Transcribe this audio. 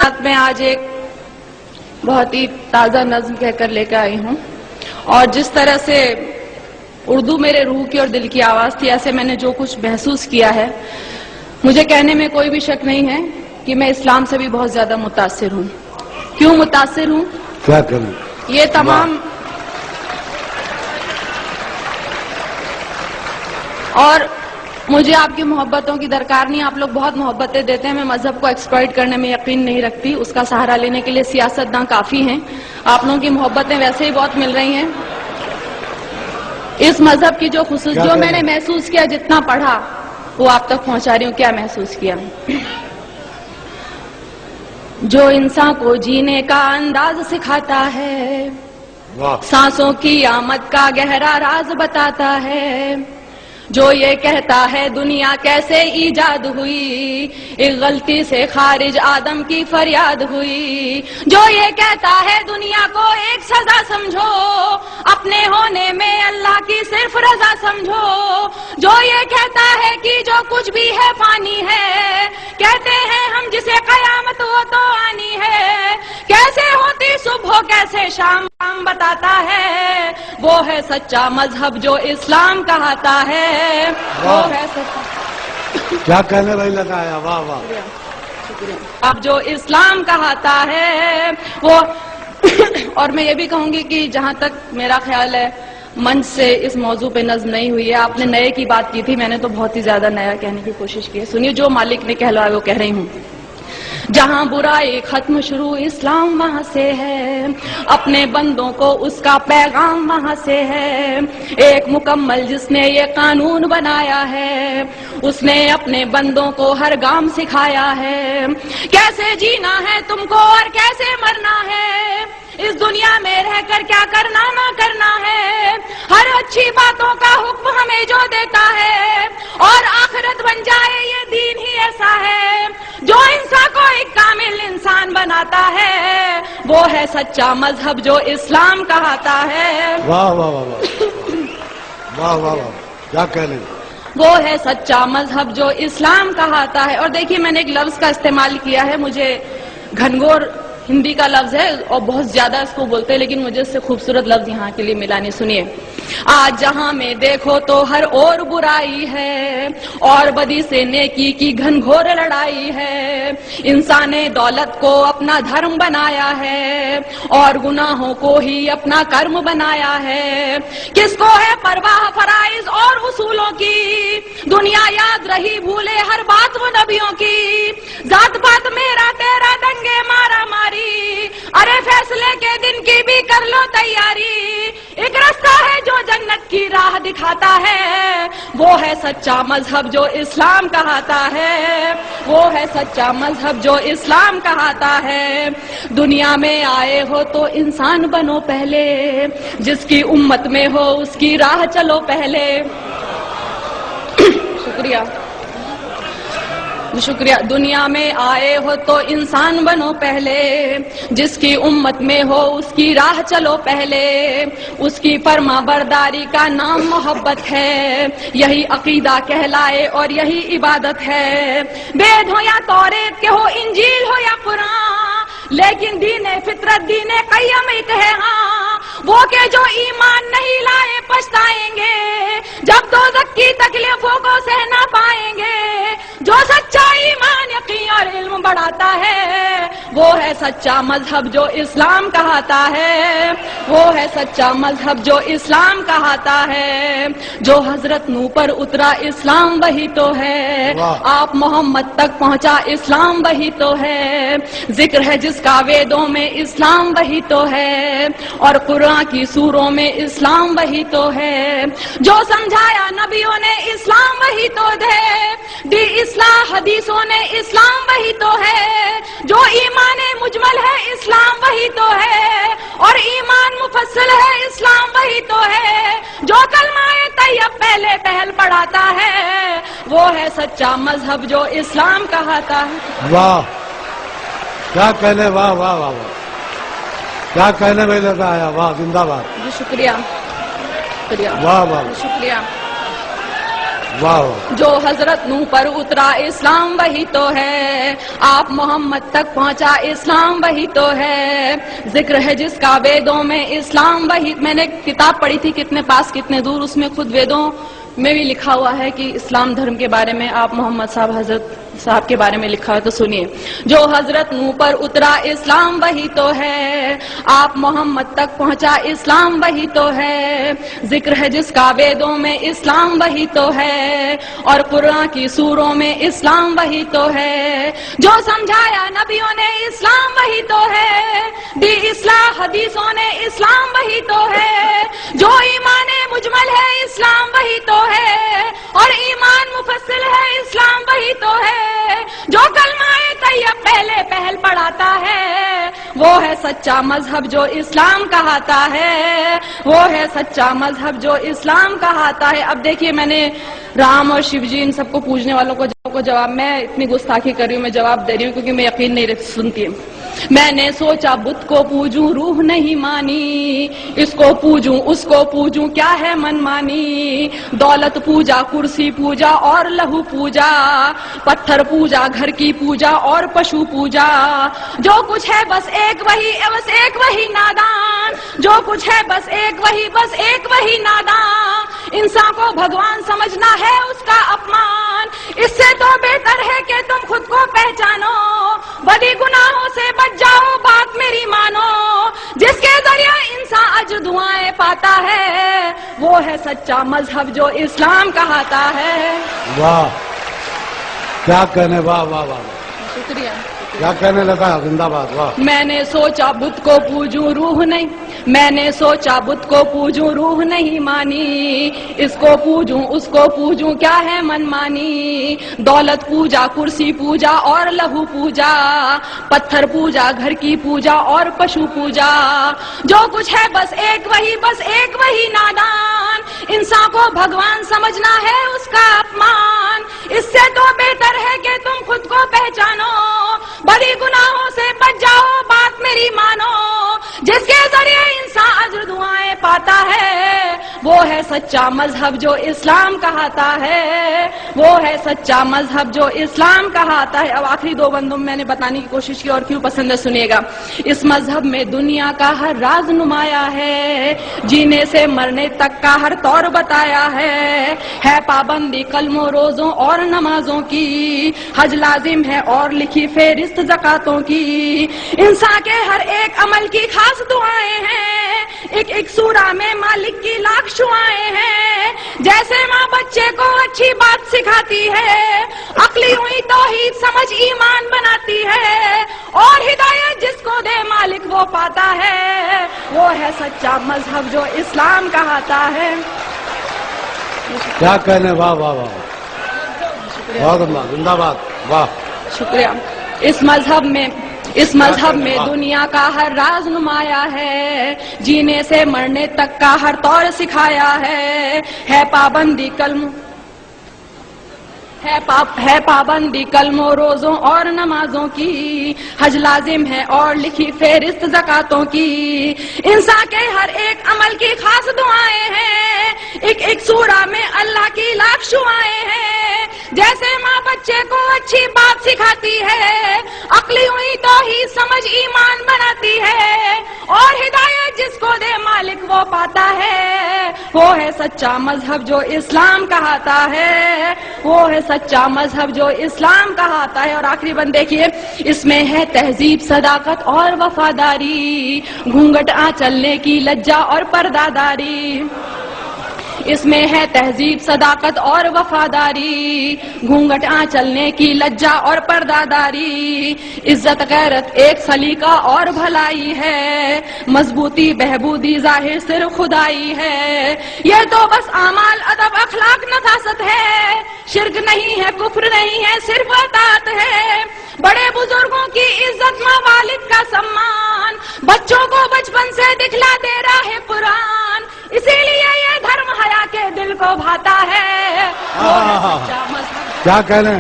साथ में आज एक बहुत ही ताज़ा नज़्म कहकर लेकर आई हूँ और जिस तरह से उर्दू मेरे रूह की और दिल की आवाज़ थी, ऐसे मैंने जो कुछ महसूस किया है, मुझे कहने में कोई भी शक नहीं है कि मैं इस्लाम से भी बहुत ज़्यादा मुतासिर हूँ। क्यों मुतासिर हूँ? क्या करूँ? ये तमाम और मुझे आपकी मोहब्बतों की दरकार नहीं। आप लोग बहुत मोहब्बतें देते हैं, मैं मजहब को एक्सप्लॉइट करने में यकीन नहीं रखती। उसका सहारा लेने के लिए सियासतदान काफी हैं। आप लोगों की मोहब्बतें वैसे ही बहुत मिल रही हैं। इस मजहब की जो मैंने महसूस किया, जितना पढ़ा वो आप तक पहुंचा रही हूँ। क्या महसूस किया? जो इंसान को जीने का अंदाज सिखाता है, सांसों की आमद का गहरा राज बताता है, जो ये कहता है दुनिया कैसे ईजाद हुई, एक गलती से खारिज आदम की फरियाद हुई, जो ये कहता है दुनिया को एक सजा समझो, अपने होने में अल्लाह की सिर्फ रजा समझो, जो ये कहता है कि जो कुछ भी है फानी है, कहते हैं हम जिसे कयामत वो तो आनी है, कैसे होती सुबह कैसे शाम बताता है, वो है सच्चा मजहब जो इस्लाम कहता है, वो है सच्चा। क्या कहने भाई लगाया, वाह वाह, शुक्रिया। अब जो इस्लाम कहता है वो और मैं ये भी कहूंगी कि जहां तक मेरा ख्याल है, मंच से इस मौजू पे नज़्म नहीं हुई है। आपने नए की बात की थी, मैंने तो बहुत ही ज्यादा नया कहने की कोशिश की है। सुनिए, जो मालिक ने कहलवाया वो कह रही हूँ। जहां बुराई खत्म शुरू इस्लाम वहां से है, अपने बंदों को उसका पैगाम वहां से है, एक मुकम्मल जिसने ये कानून बनाया है, उसने अपने बंदों को हर गाम सिखाया है, कैसे जीना है तुमको और कैसे मरना है, इस दुनिया में रहकर क्या करना ना करना है, हर अच्छी बातों का हुक्म हमें जो देता है, और आखिरत बन जाए ये दीन ही ऐसा है, जो इंसान को एक कामिल इंसान बनाता है, वो है सच्चा मजहब जो इस्लाम कहता है। वाह वाह वाह वाह वाह वाह, क्या कहने, वो है सच्चा मजहब जो इस्लाम कहता है। और देखिए, मैंने एक लफ्ज का इस्तेमाल किया है, मुझे घनघोर हिंदी का लफ्ज है और बहुत ज्यादा इसको बोलते हैं, लेकिन मुझे इससे खूबसूरत लफ्ज यहाँ के लिए मिला नहीं। सुनिए, आज जहां में देखो तो हर और बुराई है, और बदी से नेकी की घनघोर लड़ाई है, इंसान ने दौलत को अपना धर्म बनाया है, और गुनाहों को ही अपना कर्म बनाया है, किसको है परवाह फराइज और उसूलों की, दुनिया याद रही भूले हर बात वो नबियों की, जात पात मेरा तेरा दंगे मारा मारी, अरे फैसले के दिन की भी कर लो तैयारी, एक रास्ता है जो जन्नत की राह दिखाता है, वो है सच्चा मजहब जो इस्लाम कहता है, वो है सच्चा मजहब जो इस्लाम कहता है। दुनिया में आए हो तो इंसान बनो पहले, जिसकी उम्मत में हो उसकी राह चलो पहले। शुक्रिया शुक्रिया। दुनिया में आए हो तो इंसान बनो पहले, जिसकी उम्मत में हो उसकी राह चलो पहले, उसकी फर्मा बरदारी का नाम मोहब्बत है, यही अकीदा कहलाए और यही इबादत है, वेद हो या तौरेत के हो, इंजील हो या कुरान, लेकिन दीने फितरत दीने क़य्यम एक है हाँ, वो के जो ईमान नहीं लाए पछताएंगे, जब दोज़ख की तकलीफों को सह ना पाएंगे, जो सच्चा ईमान यकीन और इल्म बढ़ाता है, वो है सच्चा मजहब जो इस्लाम कहता है, वो है सच्चा मजहब जो इस्लाम कहता है, जो हजरत नूह पर उतरा इस्लाम वही तो है, आप मोहम्मद तक पहुंचा इस्लाम वही तो है, जिक्र है जिसका वेदों में इस्लाम वही तो है, और कुरान की सूरों में इस्लाम वही तो है, जो समझाया नबियों ने इस्लाम वही तो दी इस्लाह हदीसों ने इस्लाम वही तो है, जो ईमान मुजमल है इस्लाम वही तो है, और ईमान मुफस्सल है इस्लाम वही तो है, जो कलमाए तैयब पहले पहल पढ़ाता है, वो है सच्चा मजहब जो इस्लाम कहता है। वाह, क्या कहने, वाह वाह वाह वाह, क्या कहने में लगा आया, वाह, जिंदाबाद। जी शुक्रिया, शुक्रिया, वाह वाह, शुक्रिया। واہ جو حضرت نوح پر اترا اسلام وہی تو ہے، آپ محمد تک پہنچا اسلام وہی تو ہے، ذکر ہے جس کا ویدوں میں اسلام وہی. میں نے کتاب پڑھی تھی کتنے پاس کتنے دور، اس میں خود ویدوں میں بھی لکھا ہوا ہے کہ اسلام دھرم کے بارے میں آپ محمد صاحب حضرت صاحب کے بارے میں لکھا ہے. تو سنیے، جو حضرت نوح پر اترا اسلام وہی تو ہے، آپ محمد تک پہنچا اسلام وہی تو ہے، ذکر ہے جس کا ویدوں میں اسلام وہی تو ہے، اور قرآن کی سوروں میں اسلام وہی تو ہے، جو سمجھایا نبیوں نے اسلام وہی تو ہے، دی اصلاح حدیثوں نے اسلام وہی تو ہے، جو ایمان مجمل ہے اسلام وہی تو ہے، اور ایمان مفصل ہے اسلام وہی تو ہے، جو کلمہ طیب پہلے پہل پڑھاتا ہے، وہ ہے سچا مذہب جو اسلام کہاتا ہے، وہ ہے سچا مذہب جو اسلام کہاتا ہے. اب دیکھیے، میں نے رام اور شیو جی ان سب کو پوجنے والوں کو جواب، میں اتنی گستاخی کر رہی ہوں، میں جواب دے رہی ہوں کیونکہ میں یقین نہیں سنتی. میں نے سوچا بت کو پوجوں روح نہیں مانی، اس کو پوجوں اس کو پوجوں کیا ہے من مانی، دولت پوجا کرسی پوجا اور لہو پوجا، پتھر پوجا گھر کی پوجا اور پشو پوجا، جو کچھ ہے بس ایک وہی نادان، جو کچھ ہے بس ایک وہی نادان، انسان کو بھگوان سمجھنا ہے اس کا اپمان، اس سے تو بہتر ہے کہ تم خود کو پہچانو، بدی گناہوں سے بچ جاؤ بات میری مانو، جس کے ذریعے انسان اجر دعائیں پاتا ہے، وہ ہے سچا مذہب جو اسلام کہاتا ہے. واہ، کیا کہنے، واہ واہ واہ، شکریہ. کیا کہنے لگا، زندہ باد. واہ. میں نے سوچا بت کو پوجوں روح نہیں، میں نے سوچا بت کو پوجوں روح نہیں مانی، اس کو پوجوں اس کو پوجوں کیا ہے من مانی، دولت پوجا کرسی پوجا اور لہو پوجا، پتھر پوجا گھر کی پوجا اور پشو پوجا، جو کچھ ہے بس ایک وہی نادان، انسان کو بھگوان سمجھنا ہے اس کا اپمان، اس سے تو بہتر ہے کہ تم خود کو پہچانو، بڑی گناہوں سے بچ جاؤ بات میری مانو، جس کے ذریعے انسان اجر دعائیں پاتا ہے، وہ ہے سچا مذہب جو اسلام کہاتا ہے، وہ ہے سچا مذہب جو اسلام کہاتا ہے. اب آخری دو بندوں میں نے بتانے کی کوشش کی اور کیوں پسند ہے سنیے گا. اس مذہب میں دنیا کا ہر راز نمایا ہے، جینے سے مرنے تک کا ہر طور بتایا ہے پابندی کلموں روزوں اور نمازوں کی، حج لازم ہے اور لکھی فہرست زکاتوں کی، انسان کے ہر ایک عمل کی خاص دعائیں ہیں، ایک سورہ میں مالک کی لاکھ شعائیں ہیں، جیسے ماں بچے کو اچھی بات سکھاتی ہے، عقلی ہوئی توحید سمجھ ایمان بناتی ہے، اور ہدایت جس کو دے مالک وہ پاتا ہے، وہ ہے سچا مذہب جو اسلام کہاتا ہے. کیا کہنے، واہ واہ واہ، بہت اللہ، زندہ باد. واہ. شکریہ. اس مذہب میں دنیا کا ہر راز نمایا ہے، جینے سے مرنے تک کا ہر طور سکھایا ہے پابندی کلموں روزوں اور نمازوں کی، حج لازم ہے اور لکھی فہرست زکاتوں کی، انسان کے ہر ایک عمل کی خاص دعائیں ہیں، ایک سورہ میں اللہ کی لاکھ شعائیں ہیں، جیسے ماں بچے کو اچھی بات سکھاتی ہے، عقلی ہوئی توحید سمجھ ایمان بناتی ہے، اور ہدایت جس کو دے مالک وہ پاتا ہے، وہ ہے سچا مذہب جو اسلام کہاتا ہے، وہ ہے سچا مذہب جو اسلام کہاتا ہے. اور آخری بند دیکھیے، اس میں ہے تہذیب صداقت اور وفاداری، گھونگھٹ چلنے کی لجا اور پردہ داری، اس میں ہے تہذیب صداقت اور وفاداری، گھونگھٹ چلنے کی لجا اور پردہ داری، عزت غیرت ایک سلیقہ اور بھلائی ہے، مضبوطی بہبودی ظاہر صرف خدائی ہے، یہ تو بس اعمال ادب اخلاق نفاست ہے، شرک نہیں ہے کفر نہیں ہے صرف اطاعت ہے، بڑے بزرگوں کی عزت ماں والد کا سمان، بچوں کو بچپن سے دکھلا دے رہا ہے قرآن، اسی لیے یہ دھرم حیا کے دل کو بھاتا ہے، وہ ہے سچا مذہب. کیا کہنے.